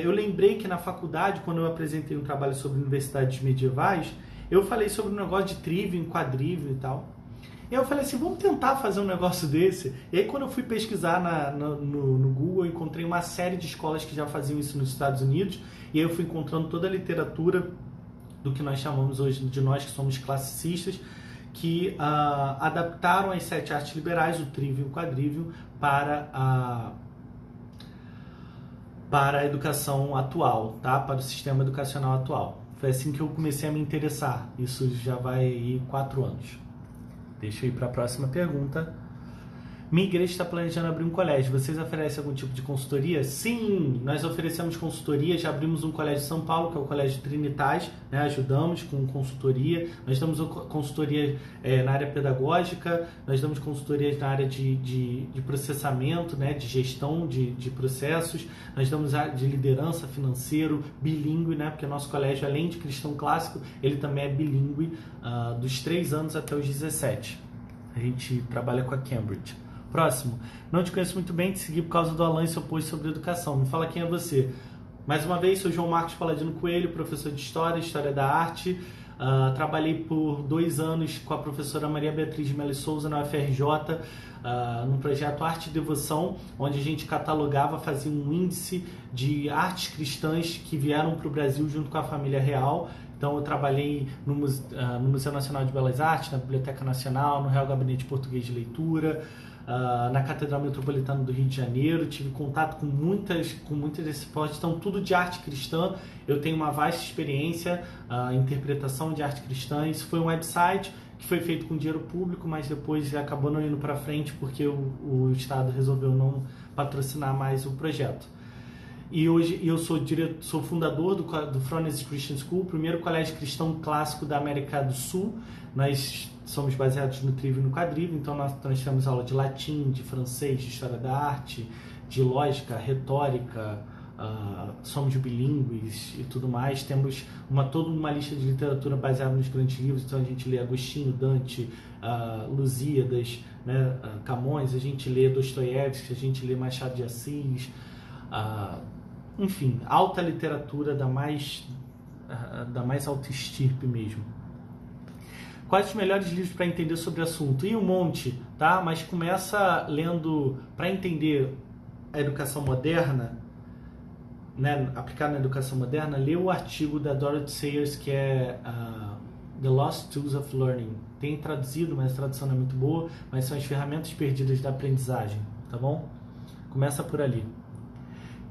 eu lembrei que na faculdade, quando eu apresentei um trabalho sobre universidades medievais, eu falei sobre um negócio de trivium, quadrivium e tal. E aí eu falei assim, vamos tentar fazer um negócio desse. E aí quando eu fui pesquisar no Google, eu encontrei uma série de escolas que já faziam isso nos Estados Unidos. E aí eu fui encontrando toda a literatura do que nós chamamos hoje de nós que somos classicistas, que adaptaram as 7 artes liberais, o trivium e o quadrivium, para a educação atual, tá? Para o sistema educacional atual. Foi assim que eu comecei a me interessar. Isso já vai ir 4 anos. Deixa eu ir para a próxima pergunta. Minha igreja está planejando abrir um colégio. Vocês oferecem algum tipo de consultoria? Sim, nós oferecemos consultoria. Já abrimos um colégio em São Paulo, que é o Colégio Trinitas, né? Ajudamos com consultoria. Nós damos consultoria na área pedagógica, nós damos consultoria na área de processamento, né? De gestão de processos. Nós damos área de liderança, financeiro, bilíngue, né? Porque o nosso colégio, além de cristão clássico, ele também é bilíngue dos 3 anos até os 17. A gente trabalha com a Cambridge. Próximo. Não te conheço muito bem, te segui por causa do Alan e seu post sobre educação. Me fala quem é você. Mais uma vez, sou João Marcos Paladino Coelho, professor de História da Arte. Trabalhei por 2 anos com a professora Maria Beatriz de Melo Souza na UFRJ, num projeto Arte e Devoção, onde a gente catalogava, fazia um índice de artes cristãs que vieram para o Brasil junto com a família real. Então eu trabalhei no Museu Nacional de Belas Artes, na Biblioteca Nacional, no Real Gabinete Português de Leitura, na Catedral Metropolitana do Rio de Janeiro. Tive contato com muitas desses postos, então tudo de arte cristã. Eu tenho uma vasta experiência em interpretação de arte cristã. Isso foi um website que foi feito com dinheiro público, mas depois acabou não indo para frente porque o Estado resolveu não patrocinar mais o projeto. E hoje eu sou fundador do Fronesis Christian School, o primeiro colégio cristão clássico da América do Sul. Nós somos baseados no trivium e no quadrivium, então nós temos aula de latim, de francês, de história da arte, de lógica, retórica, somos bilíngues e tudo mais. Temos toda uma lista de literatura baseada nos grandes livros, então a gente lê Agostinho, Dante, Lusíadas, né, Camões, a gente lê Dostoiévski, a gente lê Machado de Assis, enfim, alta literatura da mais alta estirpe mesmo. Quais os melhores livros para entender sobre o assunto? E um monte, tá? Mas começa lendo, para entender a educação moderna, né, aplicada na educação moderna, lê o artigo da Dorothy Sayers, que é The Lost Tools of Learning. Tem traduzido, mas a tradução não é muito boa, mas são as ferramentas perdidas da aprendizagem, tá bom? Começa por ali.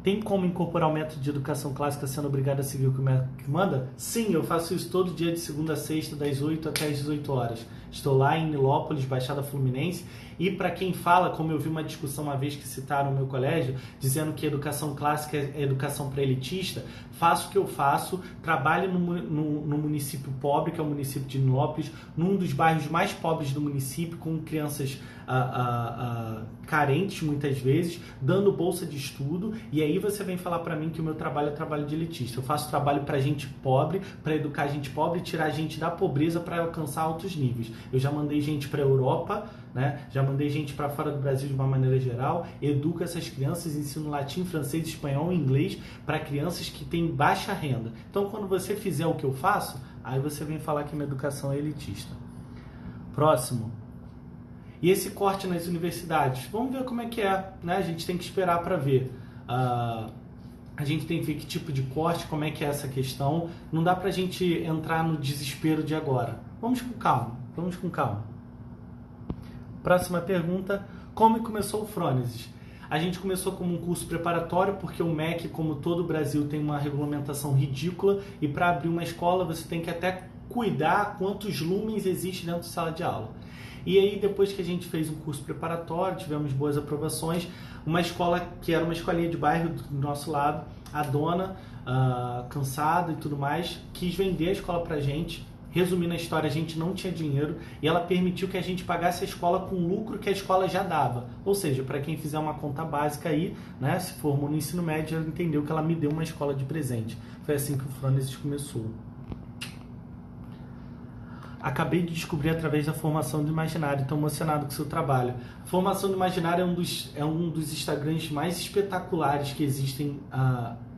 Tem como incorporar o método de educação clássica sendo obrigado a seguir o que o método manda? Sim, eu faço isso todo dia de segunda a sexta, das 8 até as 18 horas. Estou lá em Nilópolis, Baixada Fluminense, e para quem fala, como eu vi uma discussão uma vez que citaram no meu colégio, dizendo que educação clássica é educação para elitista, faço o que eu faço, trabalho no município pobre, que é o município de Nilópolis, num dos bairros mais pobres do município, com crianças carentes muitas vezes, dando bolsa de estudo, e aí você vem falar para mim que o meu trabalho é trabalho de elitista. Eu faço trabalho para gente pobre, para educar gente pobre e tirar a gente da pobreza para alcançar altos níveis. Eu já mandei gente para a Europa, né? Já mandei gente para fora do Brasil de uma maneira geral, educo essas crianças, ensino latim, francês, espanhol e inglês para crianças que têm baixa renda. Então, quando você fizer o que eu faço, aí você vem falar que minha educação é elitista. Próximo. E esse corte nas universidades? Vamos ver como é que é, né? A gente tem que esperar para ver. A gente tem que ver que tipo de corte, como é que é essa questão. Não dá pra gente entrar no desespero de agora. Vamos com calma, vamos com calma. Próxima pergunta, como começou o Phronesis? A gente começou como um curso preparatório, porque o MEC, como todo o Brasil, tem uma regulamentação ridícula, e para abrir uma escola você tem que até cuidar quantos lumens existe dentro da sala de aula. E aí, depois que a gente fez um curso preparatório, tivemos boas aprovações, uma escola que era uma escolinha de bairro do nosso lado, a dona, cansada e tudo mais, quis vender a escola pra gente. Resumindo a história, a gente não tinha dinheiro e ela permitiu que a gente pagasse a escola com o lucro que a escola já dava. Ou seja, para quem fizer uma conta básica aí, né, se formou no ensino médio, ela entendeu que ela me deu uma escola de presente. Foi assim que o Phronesis começou. Acabei de descobrir através da formação do imaginário, estou emocionado com o seu trabalho. A formação do imaginário é um dos Instagrams mais espetaculares que existem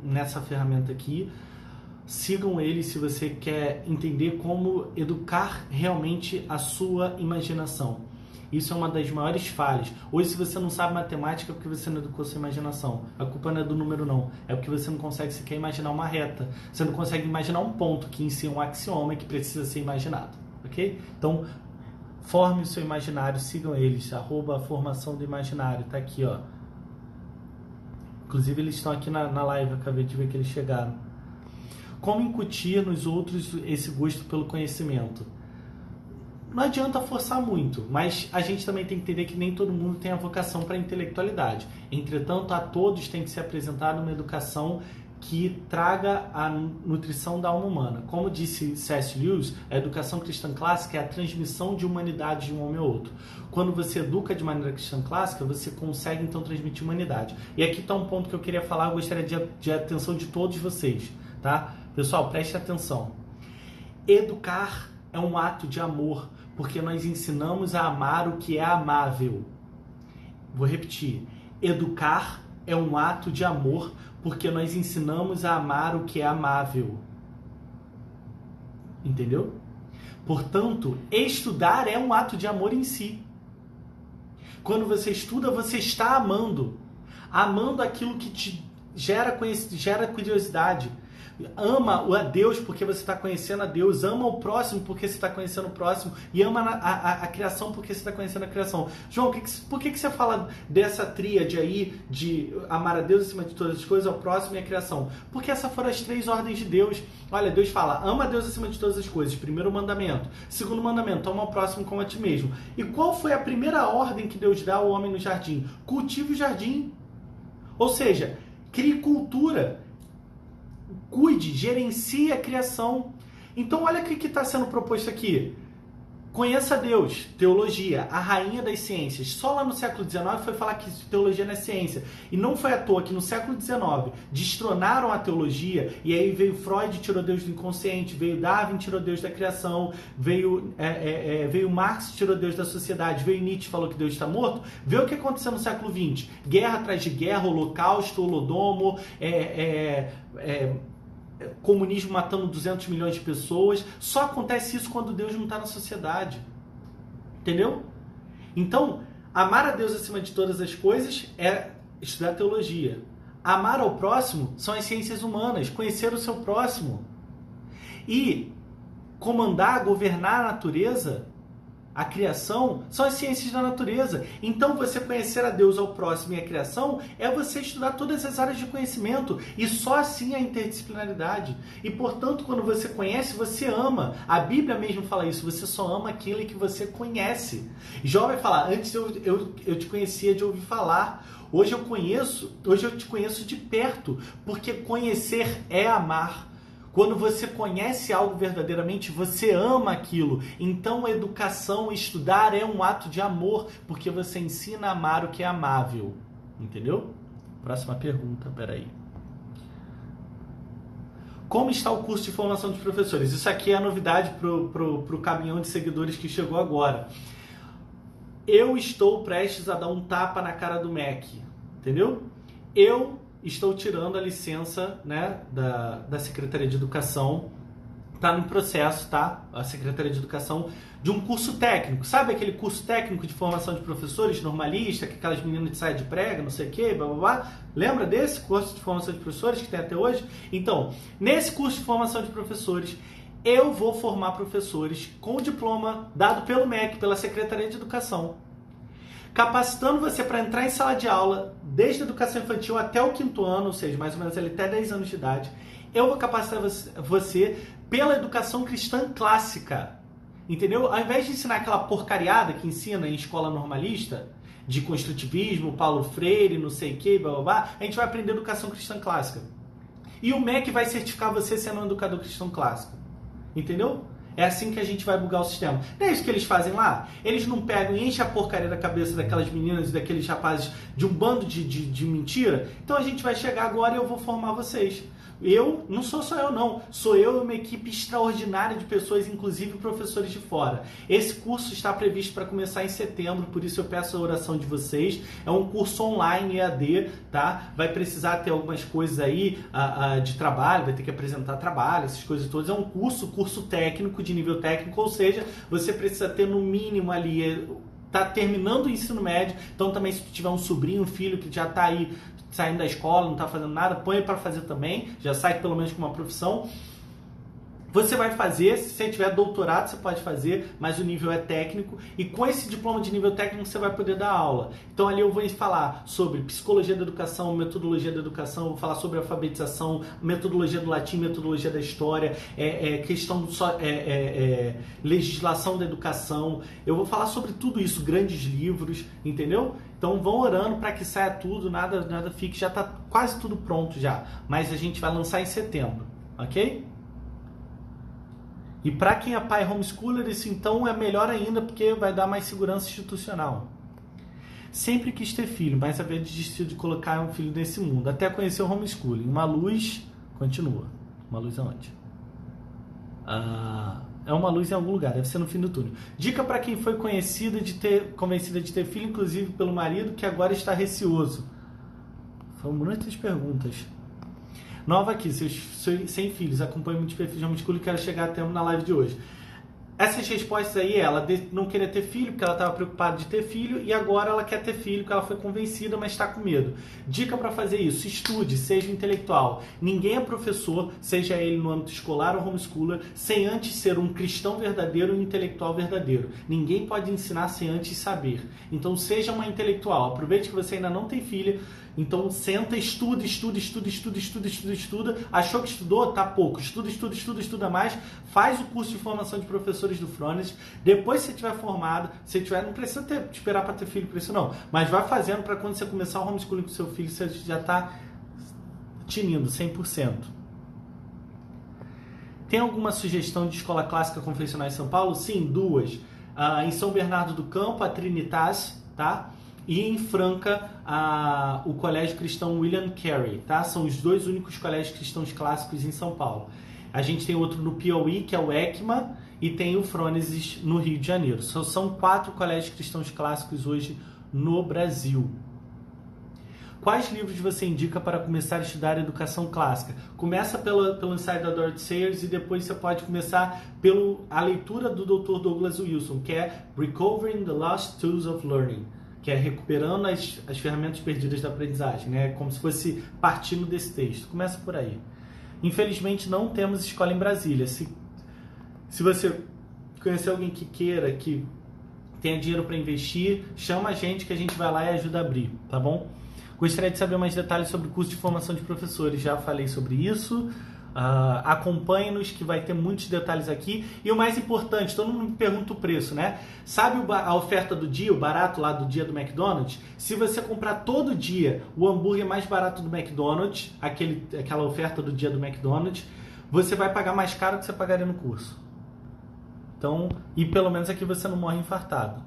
nessa ferramenta aqui. Sigam ele se você quer entender como educar realmente a sua imaginação. Isso é uma das maiores falhas. Hoje, se você não sabe matemática, é porque você não educou sua imaginação. A culpa não é do número, não. É porque você não consegue sequer imaginar uma reta. Você não consegue imaginar um ponto, que em si é um axioma que precisa ser imaginado. Ok? Então, forme o seu imaginário, sigam eles. @formação do imaginário. Tá aqui, ó. Inclusive, eles estão aqui na live. Eu acabei de ver que eles chegaram. Como incutir nos outros esse gosto pelo conhecimento? Não adianta forçar muito, mas a gente também tem que entender que nem todo mundo tem a vocação para a intelectualidade. Entretanto, a todos tem que ser apresentada uma educação que traga a nutrição da alma humana. Como disse C.S. Lewis, a educação cristã clássica é a transmissão de humanidade de um homem ao outro. Quando você educa de maneira cristã clássica, você consegue então transmitir humanidade. E aqui está um ponto que eu queria falar, eu gostaria de atenção de todos vocês, tá? Pessoal, preste atenção. Educar é um ato de amor, porque nós ensinamos a amar o que é amável. Vou repetir. Educar é um ato de amor, porque nós ensinamos a amar o que é amável. Entendeu? Portanto, estudar é um ato de amor em si. Quando você estuda, você está amando. Amando aquilo que te gera curiosidade. Ama a Deus porque você está conhecendo a Deus, ama o próximo porque você está conhecendo o próximo, e ama a criação porque você está conhecendo a criação. João, por que você fala dessa tríade aí de amar a Deus acima de todas as coisas, ao próximo e a criação? Porque essas foram as 3 ordens de Deus. Olha, Deus fala, ama a Deus acima de todas as coisas, primeiro mandamento. Segundo mandamento, ama o próximo como a ti mesmo. E qual foi a primeira ordem que Deus dá ao homem no jardim? Cultive o jardim. Ou seja, crie cultura. Cuide, gerencie a criação. Então olha o que está sendo proposto aqui. Conheça Deus, teologia, a rainha das ciências. Só lá no século XIX foi falar que teologia não é ciência. E não foi à toa que no século XIX destronaram a teologia, e aí veio Freud e tirou Deus do inconsciente, veio Darwin e tirou Deus da criação, veio Marx e tirou Deus da sociedade, veio Nietzsche e falou que Deus está morto. Vê o que aconteceu no século XX. Guerra atrás de guerra, holocausto, holodomo, comunismo matando 200 milhões de pessoas. Só acontece isso quando Deus não está na sociedade. Entendeu? Então, amar a Deus acima de todas as coisas é estudar teologia. Amar ao próximo são as ciências humanas, conhecer o seu próximo. E comandar, governar a natureza, a criação, são as ciências da natureza. Então, você conhecer a Deus, ao próximo e a criação é você estudar todas as áreas de conhecimento. E só assim a interdisciplinaridade. E, portanto, quando você conhece, você ama. A Bíblia mesmo fala isso. Você só ama aquilo que você conhece. Jó vai falar, antes eu te conhecia de ouvir falar. Hoje eu te conheço de perto. Porque conhecer é amar. Quando você conhece algo verdadeiramente, você ama aquilo. Então, a educação, estudar é um ato de amor, porque você ensina a amar o que é amável. Entendeu? Próxima pergunta, peraí. Como está o curso de formação de professores? Isso aqui é a novidade pro caminhão de seguidores que chegou agora. Eu estou prestes a dar um tapa na cara do MEC. Entendeu? Eu estou tirando a licença, né, da Secretaria de Educação. Está no processo, tá? A Secretaria de Educação de um curso técnico. Sabe aquele curso técnico de formação de professores, normalista, que aquelas meninas de saia de prega, não sei o quê, blá, blá, blá. Lembra desse curso de formação de professores que tem até hoje? Então, nesse curso de formação de professores, eu vou formar professores com diploma dado pelo MEC, pela Secretaria de Educação, capacitando você para entrar em sala de aula, desde a educação infantil até o 5º ano, ou seja, mais ou menos ali até 10 anos de idade. Eu vou capacitar você pela educação cristã clássica, entendeu? Ao invés de ensinar aquela porcariada que ensina em escola normalista, de construtivismo, Paulo Freire, não sei o que, blá blá blá, a gente vai aprender educação cristã clássica. E o MEC vai certificar você sendo um educador cristão clássico, entendeu? É assim que a gente vai bugar o sistema. Não é isso que eles fazem lá? Eles não pegam e enchem a porcaria da cabeça daquelas meninas e daqueles rapazes de um bando de mentira? Então a gente vai chegar agora e eu vou formar vocês. Não sou só eu não, sou eu e uma equipe extraordinária de pessoas, inclusive professores de fora. Esse curso está previsto para começar em setembro, por isso eu peço a oração de vocês. É um curso online EAD, tá? Vai precisar ter algumas coisas aí de trabalho, vai ter que apresentar trabalho, essas coisas todas. É um curso técnico, de nível técnico, ou seja, você precisa ter no mínimo ali, tá terminando o ensino médio, então também se tiver um sobrinho, um filho que já está aí saindo da escola, não está fazendo nada, põe para fazer também, já sai pelo menos com uma profissão. Você vai fazer, se você tiver doutorado você pode fazer, mas o nível é técnico, e com esse diploma de nível técnico você vai poder dar aula. Então ali eu vou falar sobre psicologia da educação, metodologia da educação, vou falar sobre alfabetização, metodologia do latim, metodologia da história, legislação da educação. Eu vou falar sobre tudo isso, grandes livros, entendeu? Então vão orando para que saia tudo, nada fique, já está quase tudo pronto já, mas a gente vai lançar em setembro, ok? E para quem é pai homeschooler, isso então é melhor ainda, porque vai dar mais segurança institucional. Sempre quis ter filho, mas havia desistido de colocar um filho nesse mundo, até conhecer o homeschooling. Uma luz, continua. Uma luz aonde? É uma luz em algum lugar, deve ser no fim do túnel. Dica para quem foi convencida de ter filho, inclusive pelo marido, que agora está receoso. Foram muitas perguntas. Nova aqui, sem filhos, acompanho muitos perfis de homeschooling e quero chegar até na live de hoje. Essas respostas aí, ela não queria ter filho, porque ela estava preocupada de ter filho, e agora ela quer ter filho, porque ela foi convencida, mas está com medo. Dica para fazer isso: estude, seja intelectual. Ninguém é professor, seja ele no âmbito escolar ou homeschooler, sem antes ser um cristão verdadeiro e um intelectual verdadeiro. Ninguém pode ensinar sem antes saber. Então seja uma intelectual. Aproveite que você ainda não tem filha. Então senta, estuda. Achou que estudou? Tá pouco. Estuda mais. Faz o curso de formação de professores do Frones. Depois que você estiver formado, não precisa esperar para ter filho para isso não. Mas vai fazendo para quando você começar o homeschooling com seu filho, você já está tinindo 100%. Tem alguma sugestão de escola clássica confessional em São Paulo? Sim, 2. Em São Bernardo do Campo, a Trinitas, tá? E em Franca, o Colégio Cristão William Carey, tá? São os dois únicos colégios cristãos clássicos em São Paulo. A gente tem outro no Piauí, que é o ECMA, e tem o Frônesis no Rio de Janeiro. São 4 colégios cristãos clássicos hoje no Brasil. Quais livros você indica para começar a estudar educação clássica? Começa pelo ensaio da Dorothy Sayers e depois você pode começar pela leitura do Dr. Douglas Wilson, que é Recovering the Lost Tools of Learning, que é recuperando as ferramentas perdidas da aprendizagem, né? Como se fosse partindo desse texto. Começa por aí. Infelizmente não temos escola em Brasília. Se você conhecer alguém que queira, que tenha dinheiro para investir, chama a gente que a gente vai lá e ajuda a abrir, tá bom? Gostaria de saber mais detalhes sobre o curso de formação de professores. Já falei sobre isso. Acompanhe-nos que vai ter muitos detalhes aqui. E o mais importante, todo mundo me pergunta o preço, né? Sabe a oferta do dia, o barato lá do dia do McDonald's? Se você comprar todo dia o hambúrguer mais barato do McDonald's, aquela oferta do dia do McDonald's, você vai pagar mais caro que você pagaria no curso. Então, e pelo menos aqui você não morre infartado.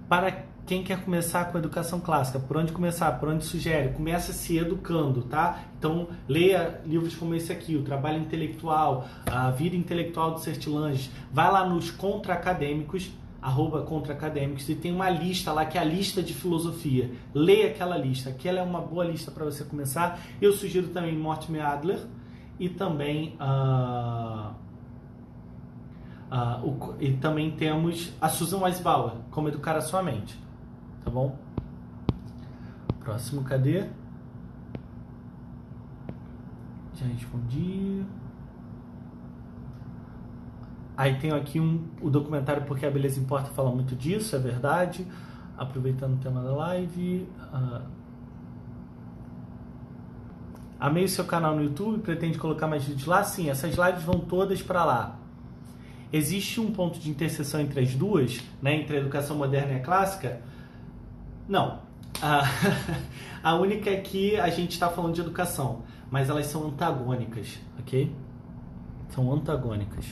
Para quem quer começar com a educação clássica, por onde começar? Por onde sugere? Começa se educando, tá? Então, leia livros como esse aqui, O Trabalho Intelectual, A Vida Intelectual do Sertilanges. Vai lá nos contra-acadêmicos, @contra-acadêmicos, e tem uma lista lá que é a lista de filosofia. Leia aquela lista, aquela é uma boa lista para você começar. Eu sugiro também Mortimer Adler e também... e também temos a Susan Weisbauer, Como Educar a Sua Mente. Tá bom? Próximo, cadê? Já respondi. Aí tem aqui o documentário Porque a Beleza Importa, fala muito disso, é verdade. Aproveitando o tema da live. Amei o seu canal no YouTube, pretende colocar mais vídeos lá? Sim, essas lives vão todas para lá. Existe um ponto de interseção entre as duas, né, entre a educação moderna e a clássica? Não. A única é que a gente está falando de educação, mas elas são antagônicas, ok? São antagônicas.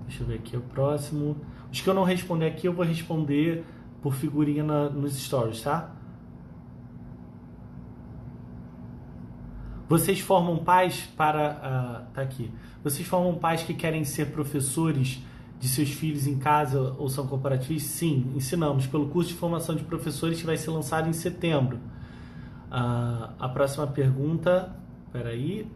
Deixa eu ver aqui o próximo. Os que eu não responder aqui, eu vou responder por figurinha nos stories, tá? Vocês formam pais para... tá aqui. Vocês formam pais que querem ser professores de seus filhos em casa ou são corporativistas? Sim, ensinamos pelo curso de formação de professores que vai ser lançado em setembro. A próxima pergunta... Peraí.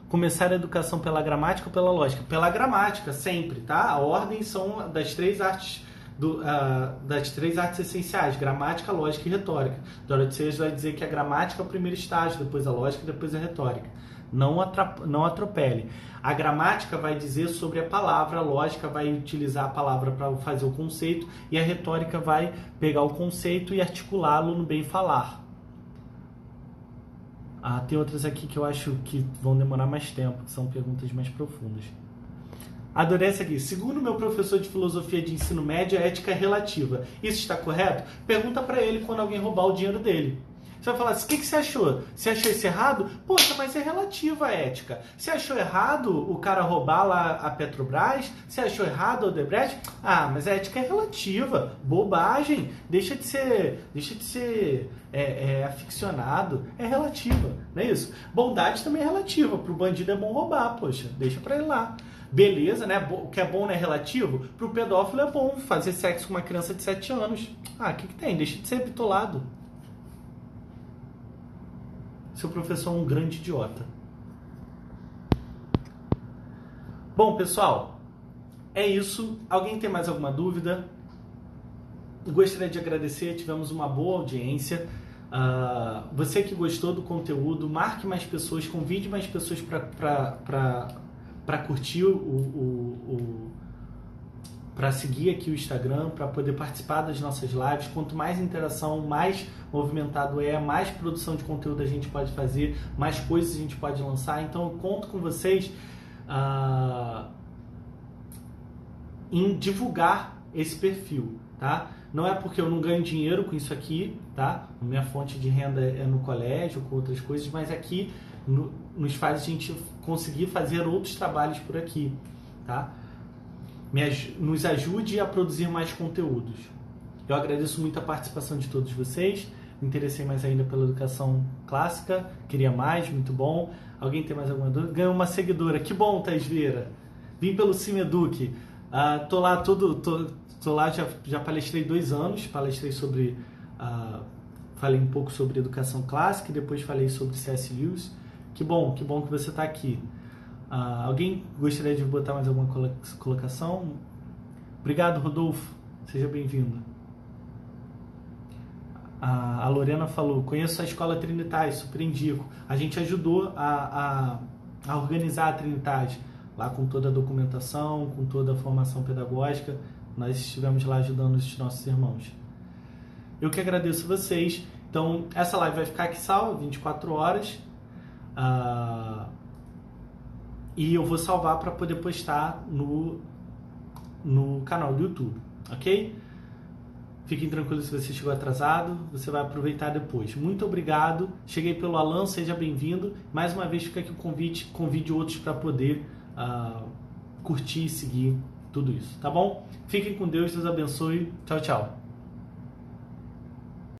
Começar a educação pela gramática ou pela lógica? Pela gramática, sempre, tá? A ordem são das 3 artes... das 3 artes essenciais, gramática, lógica e retórica. Dorothy Sayers vai dizer que a gramática é o primeiro estágio, depois a lógica e depois a retórica. Não atropele. A gramática vai dizer sobre a palavra, a lógica vai utilizar a palavra para fazer o conceito e a retórica vai pegar o conceito e articulá-lo no bem falar. Tem outras aqui que eu acho que vão demorar mais tempo, que são perguntas mais profundas. Adorei essa aqui. Segundo meu professor de filosofia de ensino médio, a ética é relativa. Isso está correto? Pergunta para ele quando alguém roubar o dinheiro dele. Você vai falar assim, o que você achou? Você achou isso errado? Poxa, mas é relativa a ética. Você achou errado o cara roubar lá a Petrobras? Você achou errado o Odebrecht? Mas a ética é relativa. Bobagem. Deixa de ser aficionado. É relativa, não é isso? Bondade também é relativa. Pro bandido é bom roubar, poxa. Deixa pra ele lá. Beleza, né? O que é bom não é relativo? Pro pedófilo é bom fazer sexo com uma criança de 7 anos. O que tem? Deixa de ser bitolado. Seu professor é um grande idiota. Bom, pessoal, é isso. Alguém tem mais alguma dúvida? Gostaria de agradecer, tivemos uma boa audiência. Você que gostou do conteúdo, marque mais pessoas, convide mais pessoas para curtir para seguir aqui o Instagram, para poder participar das nossas lives. Quanto mais interação, mais movimentado mais produção de conteúdo a gente pode fazer, mais coisas a gente pode lançar. Então eu conto com vocês em divulgar esse perfil, tá? Não é porque eu não ganho dinheiro com isso aqui, tá? Minha fonte de renda é no colégio, com outras coisas, mas aqui nos faz a gente conseguir fazer outros trabalhos por aqui, tá? Nos ajude a produzir mais conteúdos. Eu agradeço muito a participação de todos vocês. Me interessei mais ainda pela educação clássica, queria mais, muito bom. Alguém tem mais alguma dúvida? Ganhou uma seguidora, que bom, Thais Vieira. Vim pelo Cimeduc. Tô lá, já palestrei 2 anos, palestrei falei um pouco sobre educação clássica e depois falei sobre C.S. Lewis. Que bom que você está aqui. Alguém gostaria de botar mais alguma colocação? Obrigado, Rodolfo. Seja bem-vindo. A Lorena falou, conheço a Escola Trinitas, super indico. A gente ajudou a organizar a Trinitas, lá com toda a documentação, com toda a formação pedagógica. Nós estivemos lá ajudando os nossos irmãos. Eu que agradeço vocês. Então, essa live vai ficar aqui salva, 24 horas. E eu vou salvar para poder postar no canal do YouTube, ok? Fiquem tranquilos se você chegou atrasado, você vai aproveitar depois. Muito obrigado. Cheguei pelo Alan, seja bem-vindo. Mais uma vez fica aqui o convite, convide outros para poder curtir e seguir tudo isso, tá bom? Fiquem com Deus, Deus abençoe. Tchau, tchau.